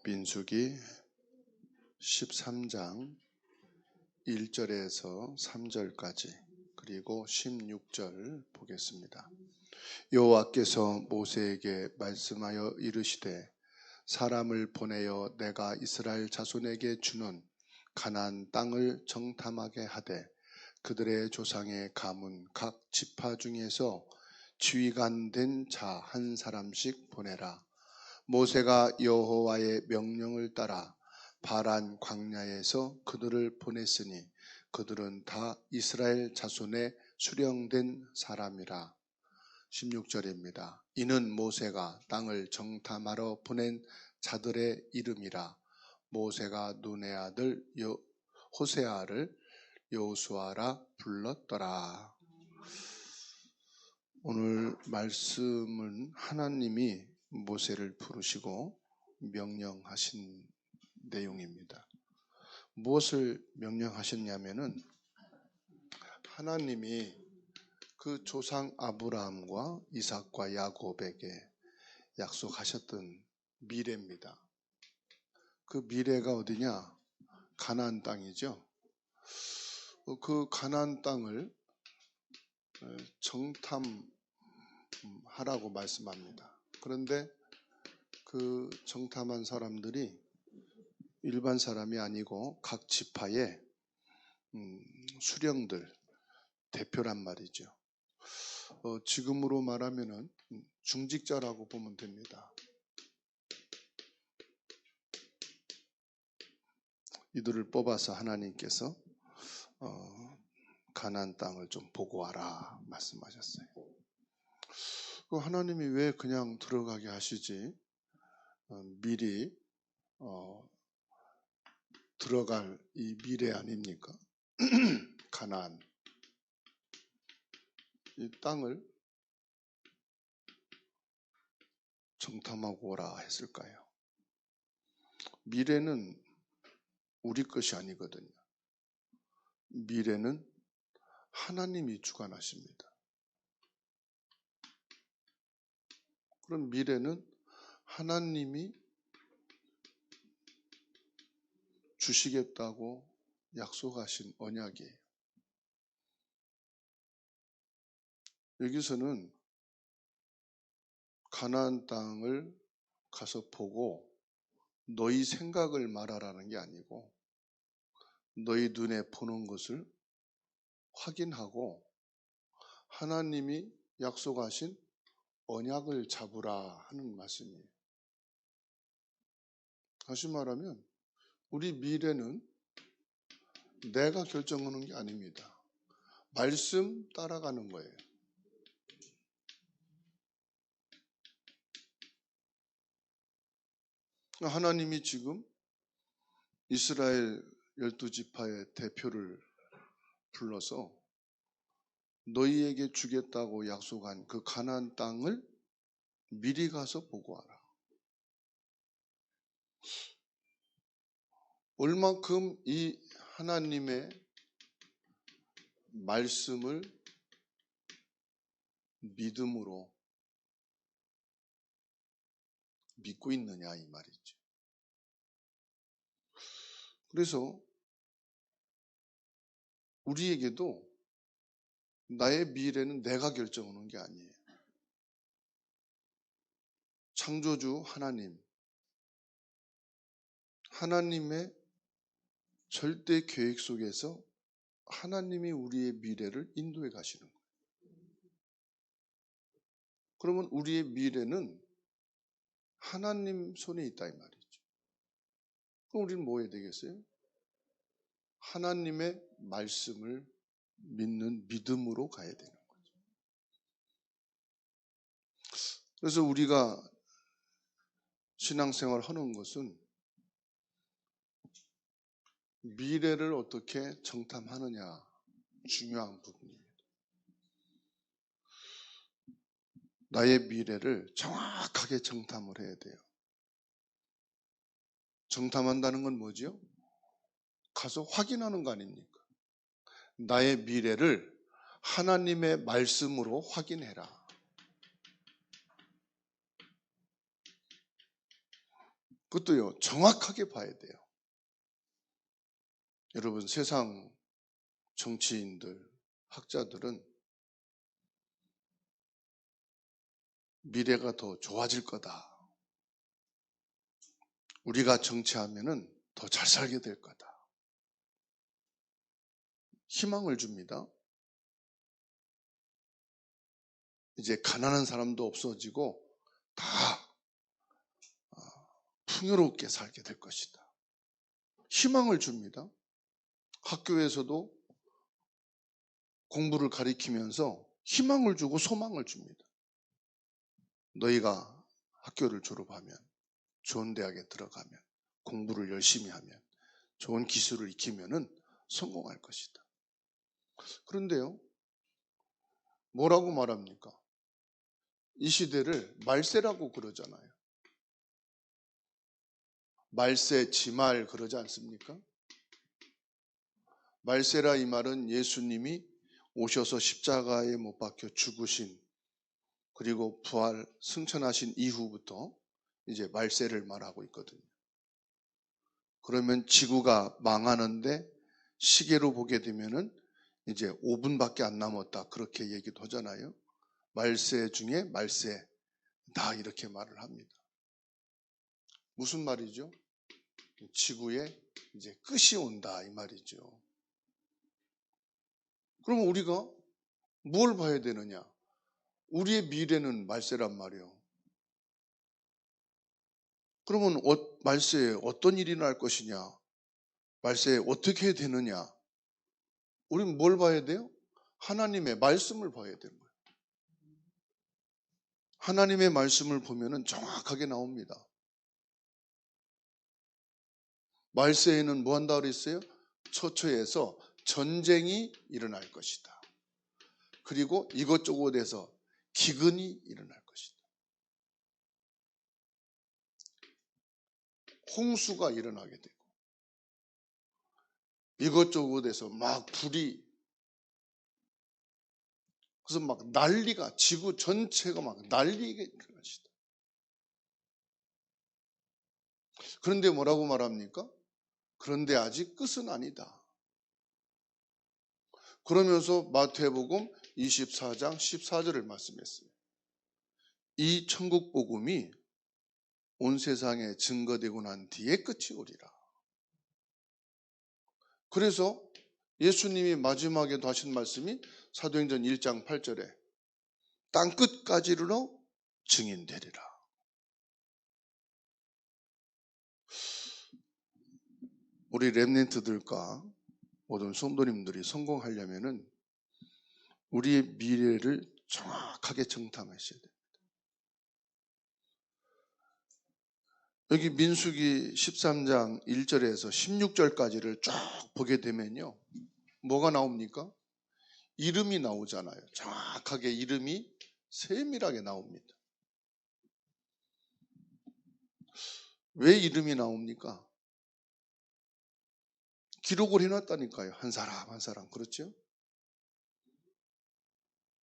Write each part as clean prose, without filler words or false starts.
민수기 13장 1절에서 3절까지 그리고 16절 보겠습니다. 여호와께서 모세에게 말씀하여 이르시되 사람을 보내어 내가 이스라엘 자손에게 주는 가나안 땅을 정탐하게 하되 그들의 조상의 가문 각 지파 중에서 지휘관 된 자 한 사람씩 보내라. 모세가 여호와의 명령을 따라 바란 광야에서 그들을 보냈으니 그들은 다 이스라엘 자손의 수령된 사람이라. 16절입니다. 이는 모세가 땅을 정탐하러 보낸 자들의 이름이라. 모세가 눈의 아들 호세아를 여호수아라 불렀더라. 오늘 말씀은 하나님이 모세를 부르시고 명령하신 내용입니다. 무엇을 명령하셨냐면은 하나님이 그 조상 아브라함과 이삭과 야곱에게 약속하셨던 미래입니다. 그 미래가 어디냐? 가나안 땅이죠. 그 가나안 땅을 정탐하라고 말씀합니다. 그런데 그 정탐한 사람들이 일반 사람이 아니고 각 지파의 수령들, 대표란 말이죠. 지금으로 말하면은 중직자라고 보면 됩니다. 이들을 뽑아서 하나님께서 가나안 땅을 좀 보고 와라 말씀하셨어요. 하나님이 왜 그냥 들어가게 하시지? 미리 들어갈 이 미래 아닙니까? 가나안 이 땅을 정탐하고 오라 했을까요? 미래는 우리 것이 아니거든요. 미래는 하나님이 주관하십니다. 그럼 미래는 하나님이 주시겠다고 약속하신 언약이에요. 여기서는 가나안 땅을 가서 보고 너희 생각을 말하라는 게 아니고 너희 눈에 보는 것을 확인하고 하나님이 약속하신 언약을 잡으라 하는 말씀이에요. 다시 말하면 우리 미래는 내가 결정하는 게 아닙니다. 말씀 따라가는 거예요. 하나님이 지금 이스라엘 12지파의 대표를 불러서 너희에게 주겠다고 약속한 그 가나안 땅을 미리 가서 보고 와라. 얼만큼 이 하나님의 말씀을 믿음으로 믿고 있느냐 이 말이죠. 그래서 우리에게도 나의 미래는 내가 결정하는 게 아니에요. 창조주 하나님의 절대 계획 속에서 하나님이 우리의 미래를 인도해 가시는 거예요. 그러면 우리의 미래는 하나님 손에 있다 이 말이죠. 그럼 우리는 뭐 해야 되겠어요? 하나님의 말씀을 믿는 믿음으로 가야 되는 거죠. 그래서 우리가 신앙생활 하는 것은 미래를 어떻게 정탐하느냐 중요한 부분입니다. 나의 미래를 정확하게 정탐을 해야 돼요. 정탐한다는 건 뭐죠? 가서 확인하는 거 아닙니까? 나의 미래를 하나님의 말씀으로 확인해라. 그것도요, 정확하게 봐야 돼요. 여러분, 세상 정치인들, 학자들은 미래가 더 좋아질 거다. 우리가 정치하면은 더 잘 살게 될 거다. 희망을 줍니다. 이제 가난한 사람도 없어지고 다 풍요롭게 살게 될 것이다. 희망을 줍니다. 학교에서도 공부를 가리키면서 희망을 주고 소망을 줍니다. 너희가 학교를 졸업하면, 좋은 대학에 들어가면, 공부를 열심히 하면, 좋은 기술을 익히면은 성공할 것이다. 그런데요, 뭐라고 말합니까? 이 시대를 말세라고 그러잖아요. 말세, 지말 그러지 않습니까? 말세라 이 말은 예수님이 오셔서 십자가에 못 박혀 죽으신, 그리고 부활 승천하신 이후부터 이제 말세를 말하고 있거든요. 그러면 지구가 망하는데 시계로 보게 되면은 이제 5분밖에 안 남았다, 그렇게 얘기도 하잖아요. 말세 중에 말세다, 이렇게 말을 합니다. 무슨 말이죠? 지구에 이제 끝이 온다, 이 말이죠. 그럼 우리가 뭘 봐야 되느냐? 우리의 미래는 말세란 말이에요. 그러면 말세에 어떤 일이 날 것이냐? 말세에 어떻게 해야 되느냐? 우리는 뭘 봐야 돼요? 하나님의 말씀을 봐야 되는 거예요. 하나님의 말씀을 보면은 정확하게 나옵니다. 말세에는 뭐 한다 그랬어요? 처처에서 전쟁이 일어날 것이다. 그리고 이것저것에서 기근이 일어날 것이다. 홍수가 일어나게 되고, 이것저것에서 막 불이, 그래서 막 난리가, 지구 전체가 막 난리게 될 것이다. 그런데 뭐라고 말합니까? 그런데 아직 끝은 아니다. 그러면서 마태복음 24장 14절을 말씀했어요. 이 천국 복음이 온 세상에 증거되고 난 뒤에 끝이 오리라. 그래서 예수님이 마지막에도 하신 말씀이 사도행전 1장 8절에 땅 끝까지로 증인되리라. 우리 렘넌트들과 모든 성도님들이 성공하려면은 우리의 미래를 정확하게 정탐하셔야 됩니다. 여기 민수기 13장 1절에서 16절까지를 쭉 보게 되면요, 뭐가 나옵니까? 이름이 나오잖아요. 정확하게 이름이 세밀하게 나옵니다. 왜 이름이 나옵니까? 기록을 해놨다니까요. 한 사람 한 사람. 그렇죠?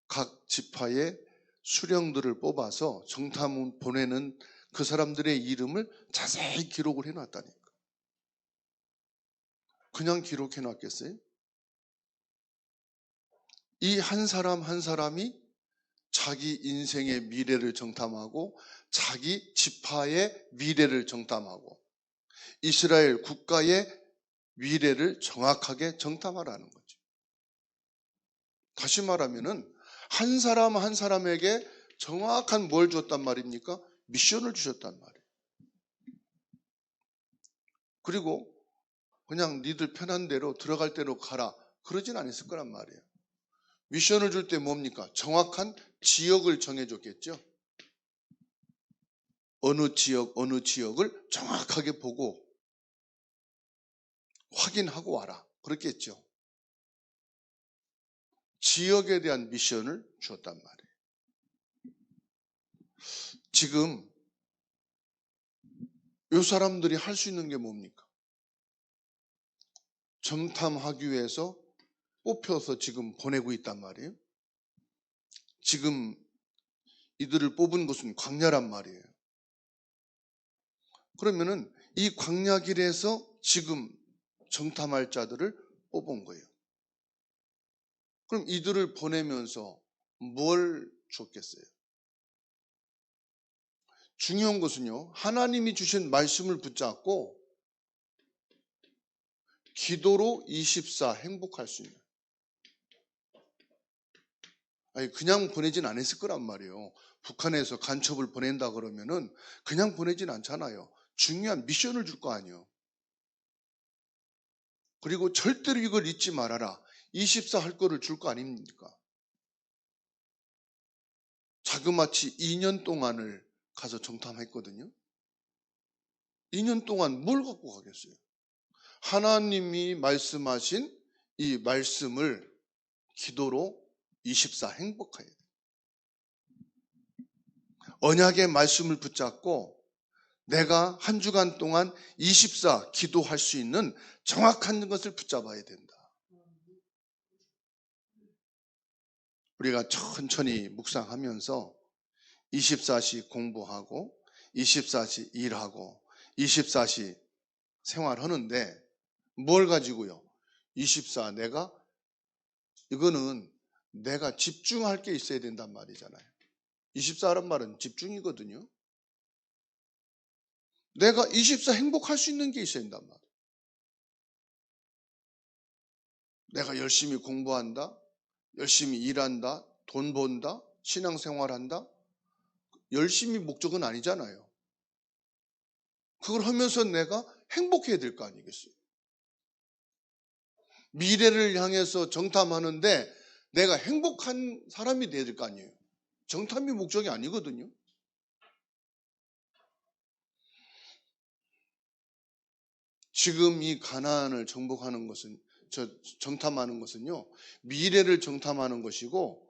각 지파의 수령들을 뽑아서 정탐 보내는 그 사람들의 이름을 자세히 기록을 해놨다니까. 그냥 기록해놨겠어요? 이 한 사람 한 사람이 자기 인생의 미래를 정탐하고 자기 지파의 미래를 정탐하고 이스라엘 국가의 미래를 정확하게 정탐하라는 거죠. 다시 말하면은 한 사람 한 사람에게 정확한 뭘 줬단 말입니까? 미션을 주셨단 말이에요. 그리고 그냥 니들 편한 대로 들어갈 대로 가라, 그러진 않았을 거란 말이에요. 미션을 줄 때 뭡니까? 정확한 지역을 정해줬겠죠. 어느 지역을 정확하게 보고 확인하고 와라, 그랬겠죠. 지역에 대한 미션을 주었단 말이에요. 지금 이 사람들이 할 수 있는 게 뭡니까? 정탐하기 위해서 뽑혀서 지금 보내고 있단 말이에요. 지금 이들을 뽑은 것은 광야란 말이에요. 그러면은 이 광야길에서 지금 정탐할 자들을 뽑은 거예요. 그럼 이들을 보내면서 뭘 줬겠어요? 중요한 것은요, 하나님이 주신 말씀을 붙잡고 기도로 24 행복할 수 있는. 아니, 그냥 보내진 않았을 거란 말이에요. 북한에서 간첩을 보낸다 그러면은 그냥 보내진 않잖아요. 중요한 미션을 줄 거 아니에요. 그리고 절대로 이걸 잊지 말아라. 24 할 거를 줄 거 아닙니까? 자그마치 2년 동안을 가서 정탐했거든요. 2년 동안 뭘 갖고 가겠어요? 하나님이 말씀하신 이 말씀을 기도로 24 행복해야 돼요. 언약의 말씀을 붙잡고 내가 한 주간 동안 24 기도할 수 있는 정확한 것을 붙잡아야 된다. 우리가 천천히 묵상하면서 24시 공부하고 24시 일하고 24시 생활하는데 뭘 가지고요? 24 이거는 내가 집중할 게 있어야 된단 말이잖아요. 24란 말은 집중이거든요. 내가 24 행복할 수 있는 게 있어야 된단 말이에요. 내가 열심히 공부한다, 열심히 일한다, 돈 번다, 신앙생활한다. 열심히 목적은 아니잖아요. 그걸 하면서 내가 행복해야 될 거 아니겠어요? 미래를 향해서 정탐하는데 내가 행복한 사람이 돼야 될 거 아니에요. 정탐이 목적이 아니거든요. 지금 이 가나안을 정복하는 것은, 정탐하는 것은요, 미래를 정탐하는 것이고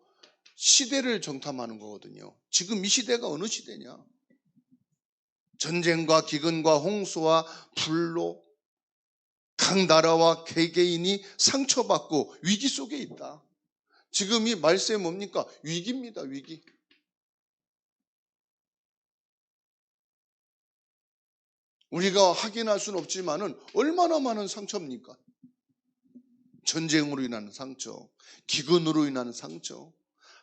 시대를 정탐하는 거거든요. 지금 이 시대가 어느 시대냐? 전쟁과 기근과 홍수와 불로 각 나라와 개개인이 상처받고 위기 속에 있다. 지금 이 말세 뭡니까? 위기입니다, 위기. 우리가 확인할 수는 없지만은 얼마나 많은 상처입니까? 전쟁으로 인한 상처, 기근으로 인한 상처.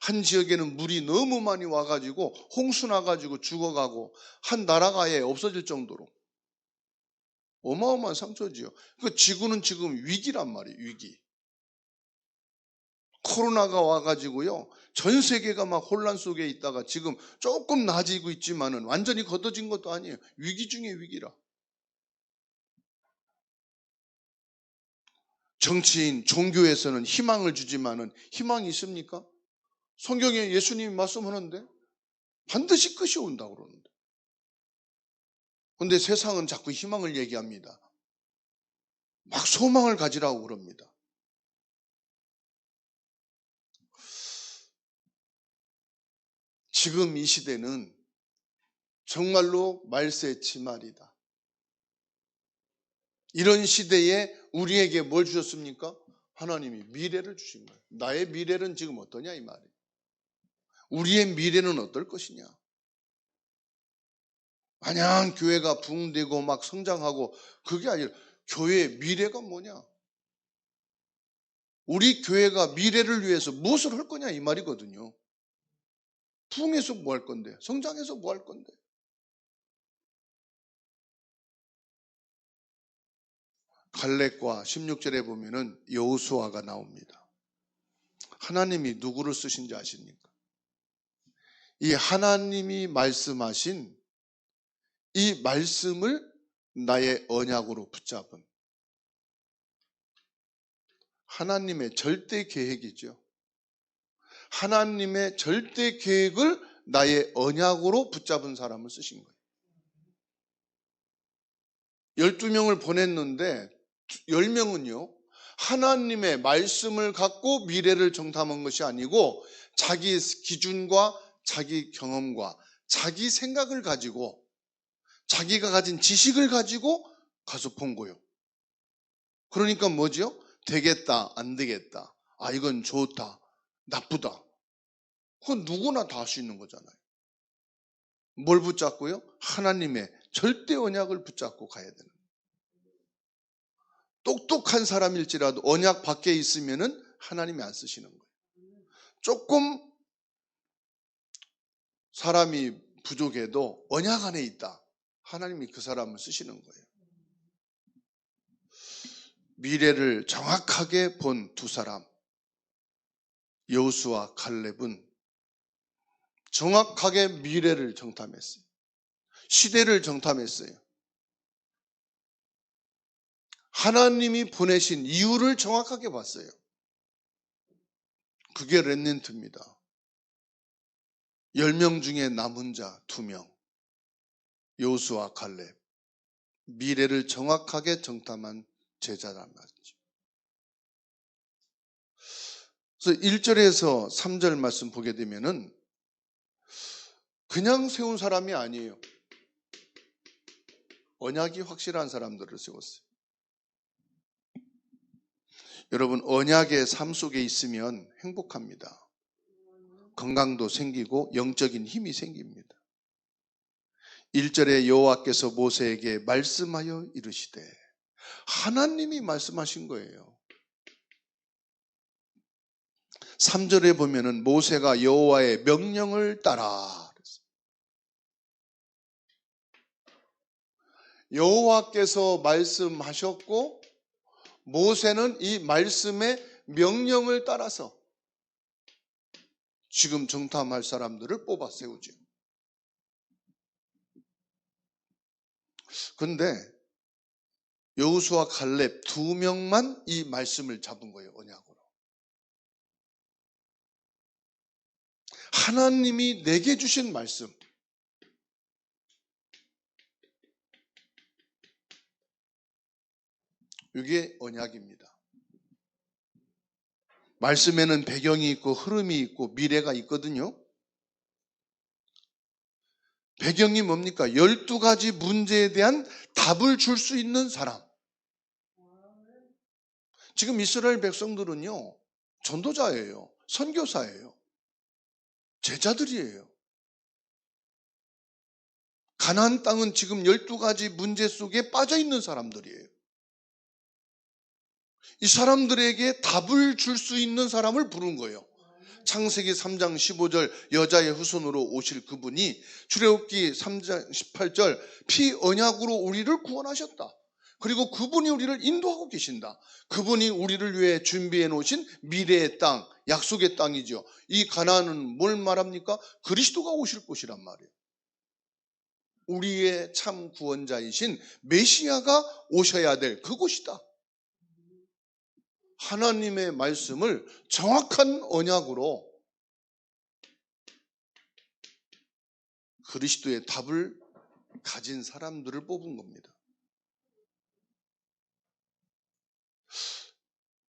한 지역에는 물이 너무 많이 와가지고 홍수 나가지고 죽어가고 한 나라가 아예 없어질 정도로 어마어마한 상처지요. 그 지구는 지금 위기란 말이에요, 위기. 코로나가 와가지고요, 전 세계가 막 혼란 속에 있다가 지금 조금 나아지고 있지만은 완전히 걷어진 것도 아니에요. 위기 중에 위기라. 정치인, 종교에서는 희망을 주지만은 희망이 있습니까? 성경에 예수님이 말씀하는데 반드시 끝이 온다고 그러는데. 그런데 세상은 자꾸 희망을 얘기합니다. 막 소망을 가지라고 그럽니다. 지금 이 시대는 정말로 말세 치말이다. 이런 시대에 우리에게 뭘 주셨습니까? 하나님이 미래를 주신 거예요. 나의 미래는 지금 어떠냐 이 말이에요. 우리의 미래는 어떨 것이냐. 마냥 교회가 부흥되고 막 성장하고 그게 아니라 교회의 미래가 뭐냐. 우리 교회가 미래를 위해서 무엇을 할 거냐 이 말이거든요. 부흥해서 뭐 할 건데, 성장해서 뭐 할 건데. 갈렙과 16절에 보면은 여호수아가 나옵니다. 하나님이 누구를 쓰신지 아십니까? 이 하나님이 말씀하신 이 말씀을 나의 언약으로 붙잡은 하나님의 절대 계획이죠. 하나님의 절대 계획을 나의 언약으로 붙잡은 사람을 쓰신 거예요. 12명을 보냈는데 10명은요, 하나님의 말씀을 갖고 미래를 정탐한 것이 아니고 자기 기준과 자기 경험과 자기 생각을 가지고 자기가 가진 지식을 가지고 가서 본 거예요. 그러니까 뭐죠? 되겠다, 안 되겠다. 아, 이건 좋다, 나쁘다. 그건 누구나 다 할 수 있는 거잖아요. 뭘 붙잡고요? 하나님의 절대 언약을 붙잡고 가야 되는 거예요. 똑똑한 사람일지라도 언약 밖에 있으면은 하나님이 안 쓰시는 거예요. 조금 사람이 부족해도 언약 안에 있다. 하나님이 그 사람을 쓰시는 거예요. 미래를 정확하게 본 두 사람, 여호수아와 갈렙은 정확하게 미래를 정탐했어요. 시대를 정탐했어요. 하나님이 보내신 이유를 정확하게 봤어요. 그게 렘넌트입니다. 10명 중에 남은 자 2명, 여호수아와 갈렙. 미래를 정확하게 정탐한 제자란 말이죠. 그래서 1절에서 3절 말씀 보게 되면은 그냥 세운 사람이 아니에요. 언약이 확실한 사람들을 세웠어요. 여러분, 언약의 삶 속에 있으면 행복합니다. 건강도 생기고 영적인 힘이 생깁니다. 1절에 여호와께서 모세에게 말씀하여 이르시되, 하나님이 말씀하신 거예요. 3절에 보면은 모세가 여호와의 명령을 따라. 여호와께서 말씀하셨고 모세는 이 말씀의 명령을 따라서 지금 정탐할 사람들을 뽑아 세우죠. 그런데 여호수아 갈렙 2명만 이 말씀을 잡은 거예요. 언약으로. 하나님이 내게 주신 말씀, 이게 언약입니다. 말씀에는 배경이 있고 흐름이 있고 미래가 있거든요. 배경이 뭡니까? 12가지 문제에 대한 답을 줄 수 있는 사람. 지금 이스라엘 백성들은요, 전도자예요. 선교사예요. 제자들이에요. 가나안 땅은 지금 12가지 문제 속에 빠져 있는 사람들이에요. 이 사람들에게 답을 줄 수 있는 사람을 부른 거예요. 창세기 3장 15절 여자의 후손으로 오실 그분이 출애굽기 3장 18절 피 언약으로 우리를 구원하셨다. 그리고 그분이 우리를 인도하고 계신다. 그분이 우리를 위해 준비해 놓으신 미래의 땅, 약속의 땅이죠. 이 가나안은 뭘 말합니까? 그리스도가 오실 곳이란 말이에요. 우리의 참 구원자이신 메시아가 오셔야 될 그곳이다. 하나님의 말씀을 정확한 언약으로 그리스도의 답을 가진 사람들을 뽑은 겁니다.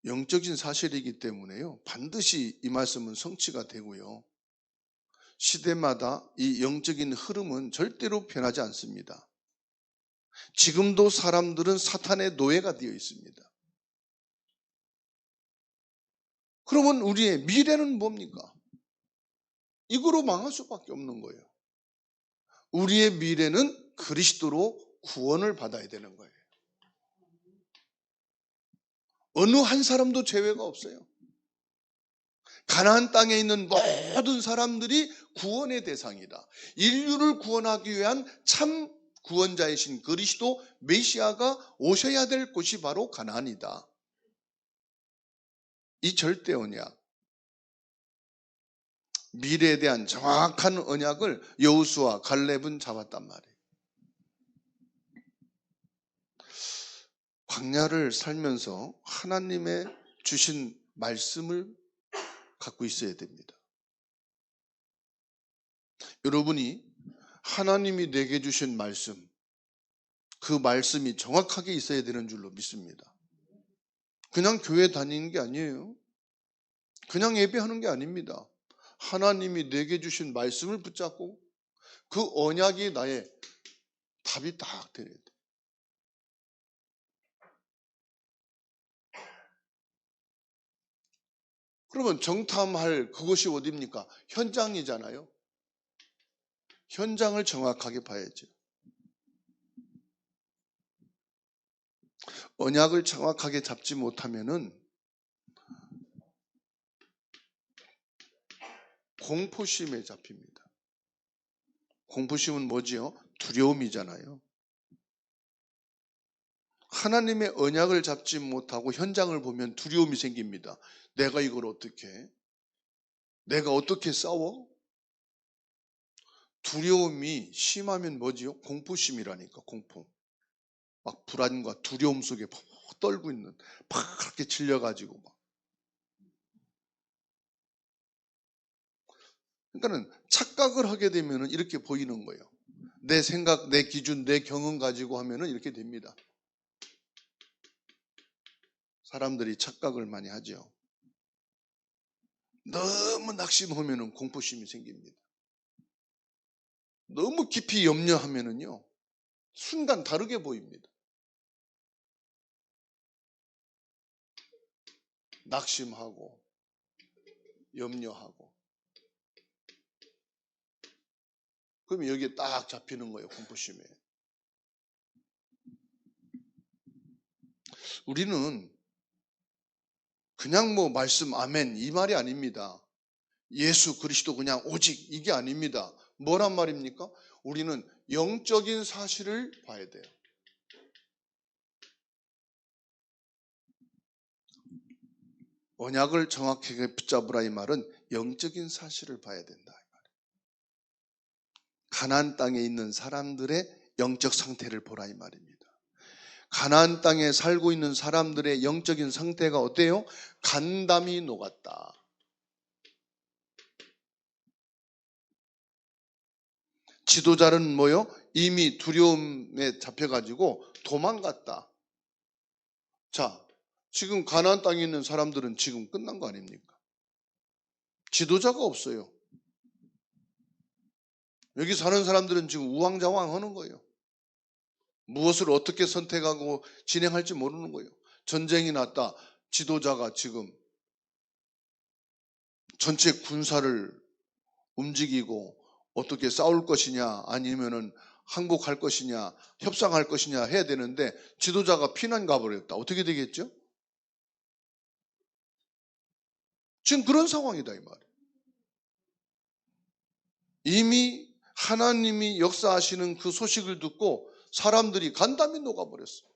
영적인 사실이기 때문에요, 반드시 이 말씀은 성취가 되고요, 시대마다 이 영적인 흐름은 절대로 변하지 않습니다. 지금도 사람들은 사탄의 노예가 되어 있습니다. 그러면 우리의 미래는 뭡니까? 이거로 망할 수밖에 없는 거예요. 우리의 미래는 그리스도로 구원을 받아야 되는 거예요. 어느 한 사람도 제외가 없어요. 가나안 땅에 있는 모든 사람들이 구원의 대상이다. 인류를 구원하기 위한 참 구원자이신 그리스도 메시아가 오셔야 될 곳이 바로 가나안이다. 이 절대 언약, 미래에 대한 정확한 언약을 여호수아 갈렙은 잡았단 말이에요. 광야를 살면서 하나님의 주신 말씀을 갖고 있어야 됩니다. 여러분이 하나님이 내게 주신 말씀, 그 말씀이 정확하게 있어야 되는 줄로 믿습니다. 그냥 교회 다니는 게 아니에요. 그냥 예배하는 게 아닙니다. 하나님이 내게 주신 말씀을 붙잡고 그 언약이 나의 답이 딱 되어야 돼. 그러면 정탐할 그것이 어디입니까? 현장이잖아요. 현장을 정확하게 봐야죠. 언약을 정확하게 잡지 못하면은 공포심에 잡힙니다. 공포심은 뭐지요? 두려움이잖아요. 하나님의 언약을 잡지 못하고 현장을 보면 두려움이 생깁니다. 내가 이걸 어떻게 해? 내가 어떻게 싸워? 두려움이 심하면 뭐지요? 공포심이라니까, 공포. 막 불안과 두려움 속에 막 떨고 있는, 막 그렇게 질려가지고 막. 그러니까는 착각을 하게 되면은 이렇게 보이는 거예요. 내 생각, 내 기준, 내 경험 가지고 하면은 이렇게 됩니다. 사람들이 착각을 많이 하죠. 너무 낙심하면은 공포심이 생깁니다. 너무 깊이 염려하면은요, 순간 다르게 보입니다. 낙심하고, 염려하고. 그러면 여기에 딱 잡히는 거예요, 공포심에. 우리는 그냥 뭐 말씀 아멘 이 말이 아닙니다. 예수 그리스도 그냥 오직 이게 아닙니다. 뭐란 말입니까? 우리는 영적인 사실을 봐야 돼요. 언약을 정확하게 붙잡으라 이 말은 영적인 사실을 봐야 된다. 가나안 땅에 있는 사람들의 영적 상태를 보라 이 말입니다. 가나안 땅에 살고 있는 사람들의 영적인 상태가 어때요? 간담이 녹았다. 지도자는 뭐요? 이미 두려움에 잡혀가지고 도망갔다. 자, 지금 가나안 땅에 있는 사람들은 지금 끝난 거 아닙니까? 지도자가 없어요. 여기 사는 사람들은 지금 우왕좌왕 하는 거예요. 무엇을 어떻게 선택하고 진행할지 모르는 거예요. 전쟁이 났다. 지도자가 지금 전체 군사를 움직이고 어떻게 싸울 것이냐 아니면은 항복할 것이냐 협상할 것이냐 해야 되는데 지도자가 피난 가버렸다. 어떻게 되겠죠? 지금 그런 상황이다 이 말이에요. 이미 하나님이 역사하시는 그 소식을 듣고 사람들이 간담이 녹아버렸어요.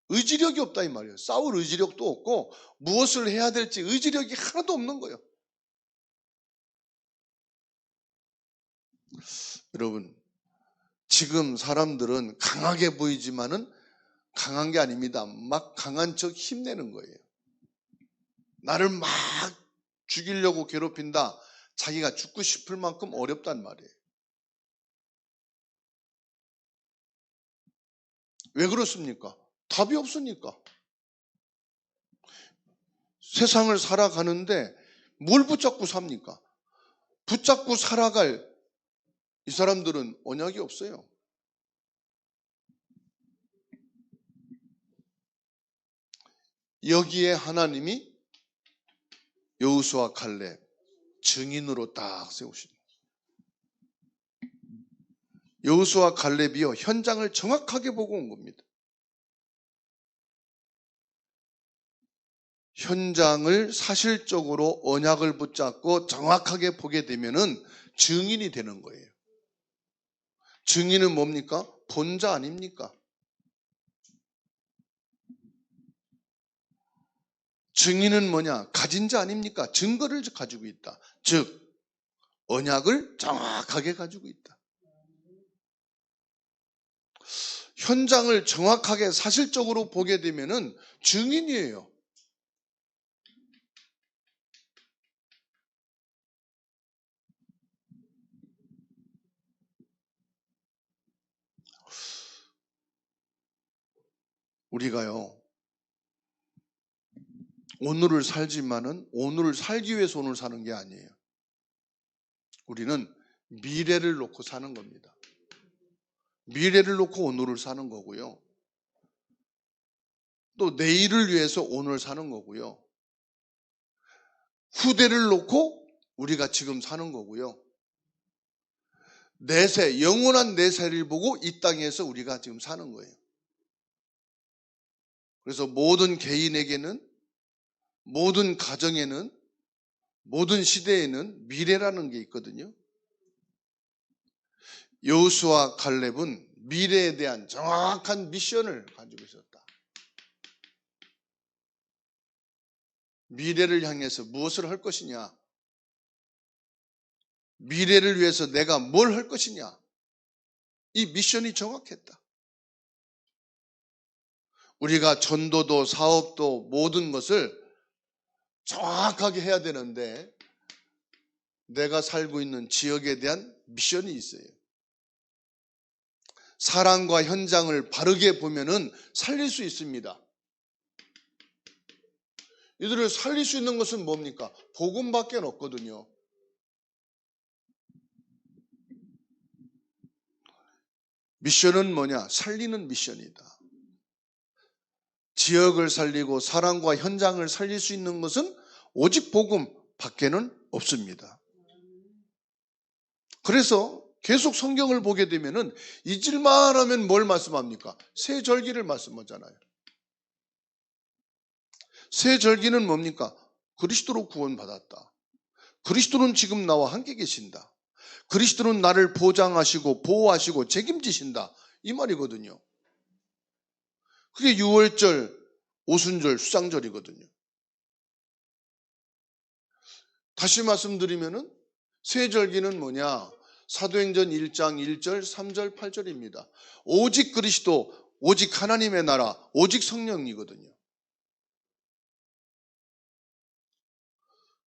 의지력이 없다 이 말이에요. 싸울 의지력도 없고 무엇을 해야 될지 의지력이 하나도 없는 거예요. 여러분, 지금 사람들은 강하게 보이지만은 강한 게 아닙니다. 막 강한 척 힘내는 거예요. 나를 막 죽이려고 괴롭힌다. 자기가 죽고 싶을 만큼 어렵단 말이에요. 왜 그렇습니까? 답이 없으니까. 세상을 살아가는데 뭘 붙잡고 삽니까? 붙잡고 살아갈 이 사람들은 언약이 없어요. 여기에 하나님이 여호수아 칼렙 증인으로 딱 세우신 여호수아 칼렙이요 현장을 정확하게 보고 온 겁니다. 현장을 사실적으로 언약을 붙잡고 정확하게 보게 되면은 증인이 되는 거예요. 증인은 뭡니까? 본자 아닙니까? 증인은 뭐냐? 가진 자 아닙니까? 증거를 가지고 있다. 즉 언약을 정확하게 가지고 있다. 현장을 정확하게 사실적으로 보게 되면은 증인이에요. 우리가요, 오늘을 살지만은 오늘을 살기 위해서 오늘 사는 게 아니에요. 우리는 미래를 놓고 사는 겁니다. 미래를 놓고 오늘을 사는 거고요. 또 내일을 위해서 오늘 사는 거고요. 후대를 놓고 우리가 지금 사는 거고요. 내세, 영원한 내세를 보고 이 땅에서 우리가 지금 사는 거예요. 그래서 모든 개인에게는, 모든 가정에는, 모든 시대에는 미래라는 게 있거든요. 여호수아 갈렙은 미래에 대한 정확한 미션을 가지고 있었다. 미래를 향해서 무엇을 할 것이냐, 미래를 위해서 내가 뭘 할 것이냐, 이 미션이 정확했다. 우리가 전도도 사업도 모든 것을 정확하게 해야 되는데 내가 살고 있는 지역에 대한 미션이 있어요. 사람과 현장을 바르게 보면은 살릴 수 있습니다. 이들을 살릴 수 있는 것은 뭡니까? 복음밖에 없거든요. 미션은 뭐냐? 살리는 미션이다. 지역을 살리고 사람과 현장을 살릴 수 있는 것은 오직 복음 밖에는 없습니다. 그래서 계속 성경을 보게 되면은 잊을만 하면 뭘 말씀합니까? 새 절기를 말씀하잖아요. 새 절기는 뭡니까? 그리스도로 구원받았다. 그리스도는 지금 나와 함께 계신다. 그리스도는 나를 보장하시고 보호하시고 책임지신다. 이 말이거든요. 그게 6월절, 오순절, 수장절이거든요. 다시 말씀드리면은 새 절기는 뭐냐? 사도행전 1장 1절, 3절, 8절입니다. 오직 그리스도, 오직 하나님의 나라, 오직 성령이거든요.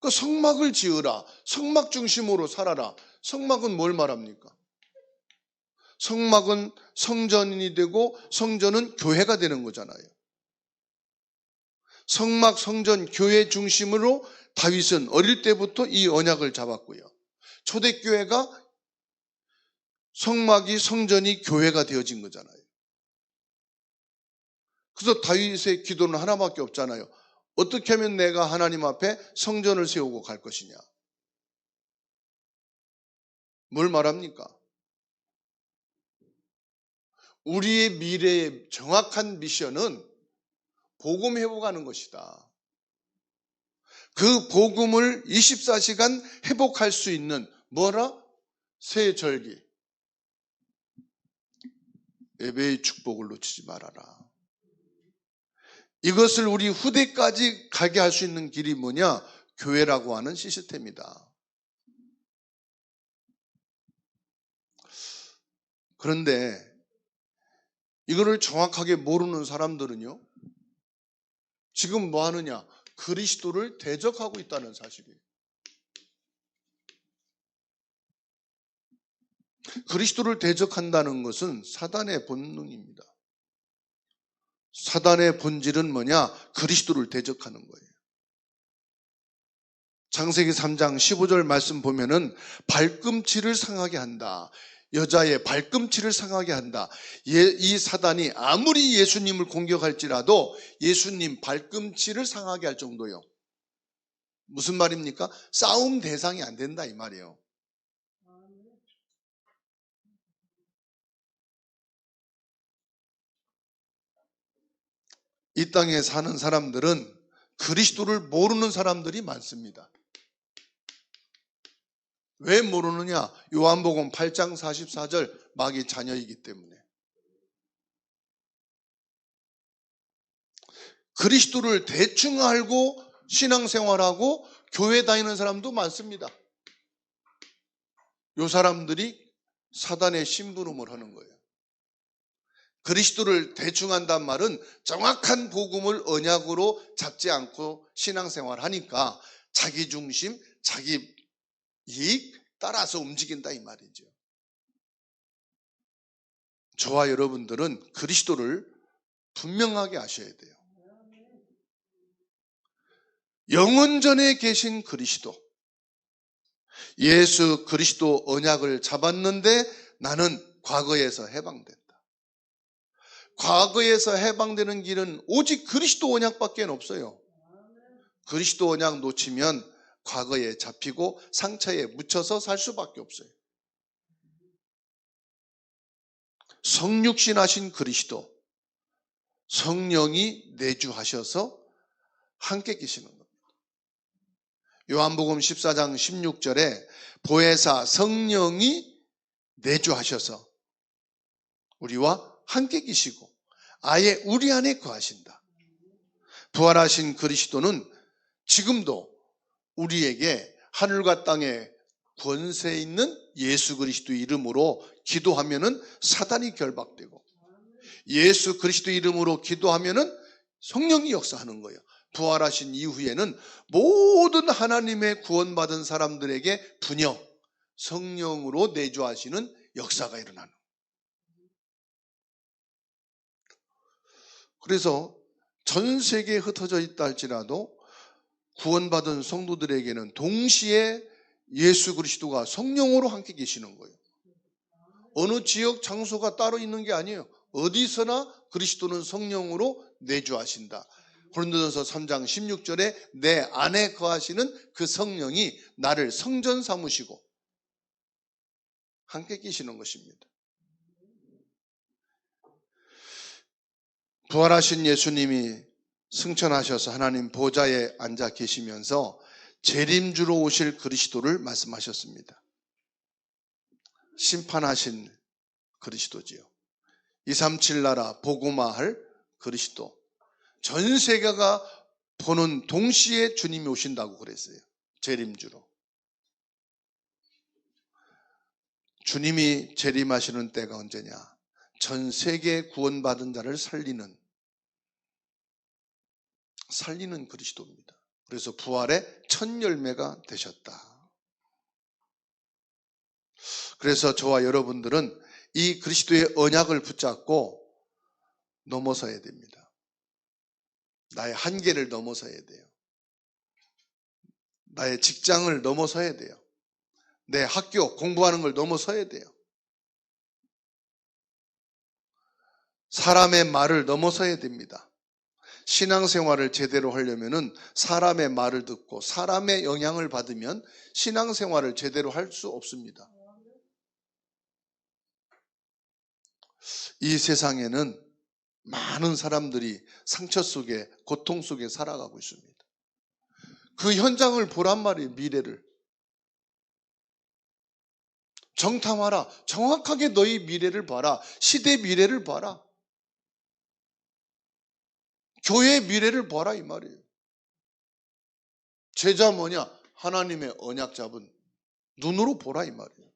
그 성막을 지으라. 성막 중심으로 살아라. 성막은 뭘 말합니까? 성막은 성전이 되고 성전은 교회가 되는 거잖아요. 성막, 성전, 교회 중심으로 다윗은 어릴 때부터 이 언약을 잡았고요. 초대교회가 성막이, 성전이 교회가 되어진 거잖아요. 그래서 다윗의 기도는 하나밖에 없잖아요. 어떻게 하면 내가 하나님 앞에 성전을 세우고 갈 것이냐? 뭘 말합니까? 우리의 미래의 정확한 미션은 복음 회복하는 것이다. 그 복음을 24시간 회복할 수 있는 뭐라? 새 절기. 예배의 축복을 놓치지 말아라. 이것을 우리 후대까지 가게 할 수 있는 길이 뭐냐? 교회라고 하는 시스템이다. 그런데 이거를 정확하게 모르는 사람들은요, 지금 뭐 하느냐? 그리스도를 대적하고 있다는 사실이에요. 그리스도를 대적한다는 것은 사단의 본능입니다. 사단의 본질은 뭐냐? 그리스도를 대적하는 거예요. 창세기 3장 15절 말씀 보면은 발꿈치를 상하게 한다. 여자의 발꿈치를 상하게 한다. 이 사단이 아무리 예수님을 공격할지라도 예수님 발꿈치를 상하게 할 정도요. 무슨 말입니까? 싸움 대상이 안 된다 이 말이에요. 이 땅에 사는 사람들은 그리스도를 모르는 사람들이 많습니다. 왜 모르느냐? 요한복음 8장 44절 마귀 자녀이기 때문에. 그리스도를 대충 알고 신앙생활하고 교회 다니는 사람도 많습니다. 요 사람들이 사단의 심부름을 하는 거예요. 그리스도를 대충 한단 말은 정확한 복음을 언약으로 잡지 않고 신앙생활 하니까 자기 중심, 자기 이익 따라서 움직인다 이 말이죠. 저와 여러분들은 그리스도를 분명하게 아셔야 돼요. 영원전에 계신 그리스도, 예수 그리스도 언약을 잡았는데 나는 과거에서 해방된다. 과거에서 해방되는 길은 오직 그리스도 언약밖에 없어요. 그리스도 언약 놓치면 과거에 잡히고 상처에 묻혀서 살 수밖에 없어요. 성육신하신 그리스도, 성령이 내주하셔서 함께 계시는 겁니다. 요한복음 14장 16절에 보혜사 성령이 내주하셔서 우리와 함께 계시고 아예 우리 안에 거하신다. 부활하신 그리스도는 지금도 우리에게 하늘과 땅에 권세 있는 예수 그리스도 이름으로 기도하면은 사단이 결박되고 예수 그리스도 이름으로 기도하면은 성령이 역사하는 거예요. 부활하신 이후에는 모든 하나님의 구원받은 사람들에게 분역, 성령으로 내주하시는 역사가 일어나는 거예요. 그래서 전 세계에 흩어져 있다 할지라도 구원받은 성도들에게는 동시에 예수 그리스도가 성령으로 함께 계시는 거예요. 어느 지역 장소가 따로 있는 게 아니에요. 어디서나 그리스도는 성령으로 내주하신다. 고린도전서 3장 16절에 내 안에 거하시는 그 성령이 나를 성전 삼으시고 함께 계시는 것입니다. 부활하신 예수님이 승천하셔서 하나님 보좌에 앉아 계시면서 재림주로 오실 그리스도를 말씀하셨습니다. 심판하신 그리스도지요. 237 나라 복음화할 그리스도. 전 세계가 보는 동시에 주님이 오신다고 그랬어요. 재림주로. 주님이 재림하시는 때가 언제냐? 전 세계 구원받은 자를 살리는 그리스도입니다. 그래서 부활의 첫 열매가 되셨다. 그래서 저와 여러분들은 이 그리스도의 언약을 붙잡고 넘어서야 됩니다. 나의 한계를 넘어서야 돼요. 나의 직장을 넘어서야 돼요. 내 학교 공부하는 걸 넘어서야 돼요. 사람의 말을 넘어서야 됩니다. 신앙생활을 제대로 하려면 사람의 말을 듣고 사람의 영향을 받으면 신앙생활을 제대로 할 수 없습니다. 이 세상에는 많은 사람들이 상처 속에 고통 속에 살아가고 있습니다. 그 현장을 보란 말이에요. 미래를 정탐하라. 정확하게 너희 미래를 봐라. 시대 미래를 봐라. 교회의 미래를 봐라 이 말이에요. 제자 뭐냐? 하나님의 언약 잡은 눈으로 보라 이 말이에요.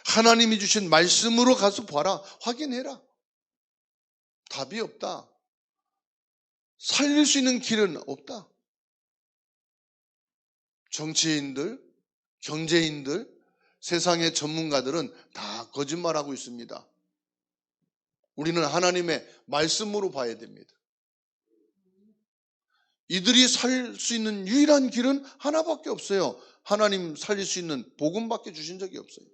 하나님이 주신 말씀으로 가서 봐라. 확인해라. 답이 없다. 살릴 수 있는 길은 없다. 정치인들, 경제인들, 세상의 전문가들은 다 거짓말하고 있습니다. 우리는 하나님의 말씀으로 봐야 됩니다. 이들이 살 수 있는 유일한 길은 하나밖에 없어요. 하나님 살릴 수 있는 복음밖에 주신 적이 없어요.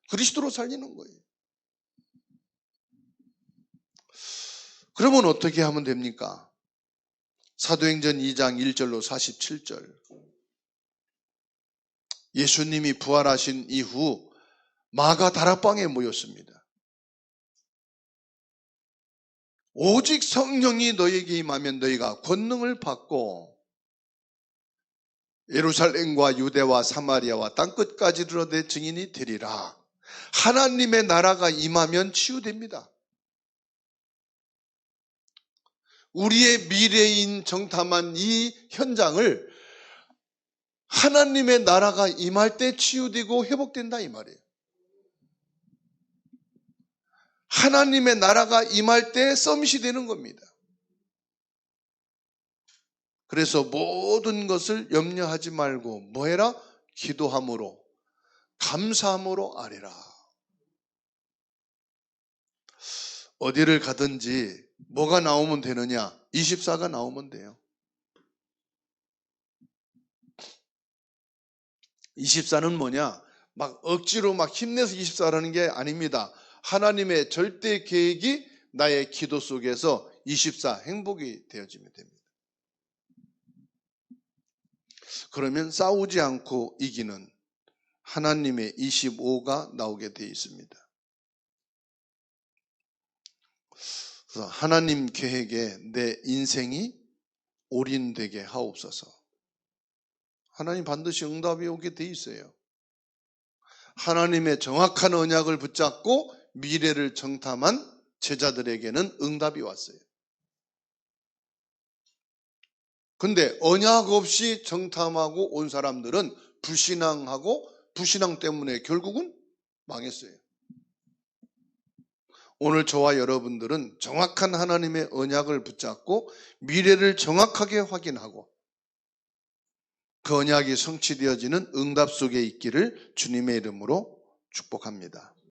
그리스도로 살리는 거예요. 그러면 어떻게 하면 됩니까? 사도행전 2장 1절로 47절. 예수님이 부활하신 이후 마가 다락방에 모였습니다. 오직 성령이 너희에게 임하면 너희가 권능을 받고 예루살렘과 유대와 사마리아와 땅끝까지 이르러 내 증인이 되리라. 하나님의 나라가 임하면 치유됩니다. 우리의 미래인 정탐한 이 현장을 하나님의 나라가 임할 때 치유되고 회복된다 이 말이에요. 하나님의 나라가 임할 때 서밋이 되는 겁니다. 그래서 모든 것을 염려하지 말고 뭐 해라? 기도함으로 감사함으로 아뢰라. 어디를 가든지 뭐가 나오면 되느냐? 24가 나오면 돼요. 24는 뭐냐? 막 억지로 막 힘내서 24라는 게 아닙니다. 하나님의 절대 계획이 나의 기도 속에서 24 행복이 되어지면 됩니다. 그러면 싸우지 않고 이기는 하나님의 25가 나오게 되어 있습니다. 그래서 하나님 계획에 내 인생이 올인되게 하옵소서. 하나님 반드시 응답이 오게 돼 있어요. 하나님의 정확한 언약을 붙잡고 미래를 정탐한 제자들에게는 응답이 왔어요. 근데 언약 없이 정탐하고 온 사람들은 불신앙하고 불신앙 때문에 결국은 망했어요. 오늘 저와 여러분들은 정확한 하나님의 언약을 붙잡고 미래를 정확하게 확인하고 그 언약이 성취되어지는 응답 속에 있기를 주님의 이름으로 축복합니다.